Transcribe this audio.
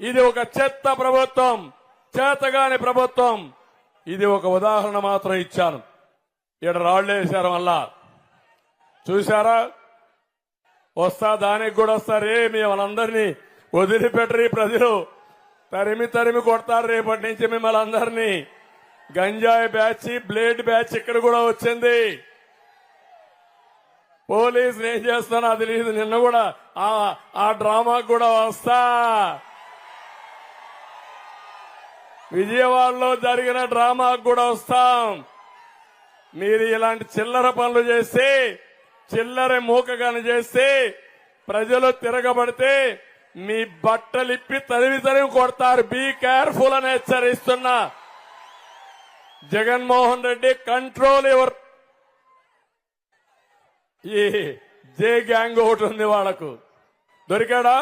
ఇది ఒక చెత్త ప్రభుత్వం, చేతగాని ప్రభుత్వం. ఇది ఒక ఉదాహరణ మాత్రం ఇచ్చాను. ఇక్కడ రాళ్లు వేశారు మళ్ళా చూశారా? వస్తా దానికి కూడా వస్తారే, మిమ్మల్ని వదిలిపెట్టరు ప్రజలు, తరిమి తరిమి కొడతారు రేపటి నుంచి మిమ్మల్ని అందరినీ. గంజాయి బ్యాచ్, బ్లేడ్ బ్యాచ్ ఇక్కడ కూడా వచ్చింది. పోలీసులు ఏం చేస్తానో అది లేదు. నిన్న కూడా ఆ డ్రామాకు కూడా వస్తా. విజయవాడలో జరిగిన డ్రామాకు కూడా వస్తాం. మీరు ఇలాంటి చిల్లర పనులు చేస్తే, చిల్లర మూకగాని చేస్తే, ప్రజలు తిరగబడితే మీ బట్టలిప్పి తరివి తరివి కొడతారు. బీ కేర్ఫుల్ అని హెచ్చరిస్తున్నా. Jaganmohan Reddy control your. ఈ జే గ్యాంగ్ ఒకటి ఉంది, వాళ్లకు దొరికాడా?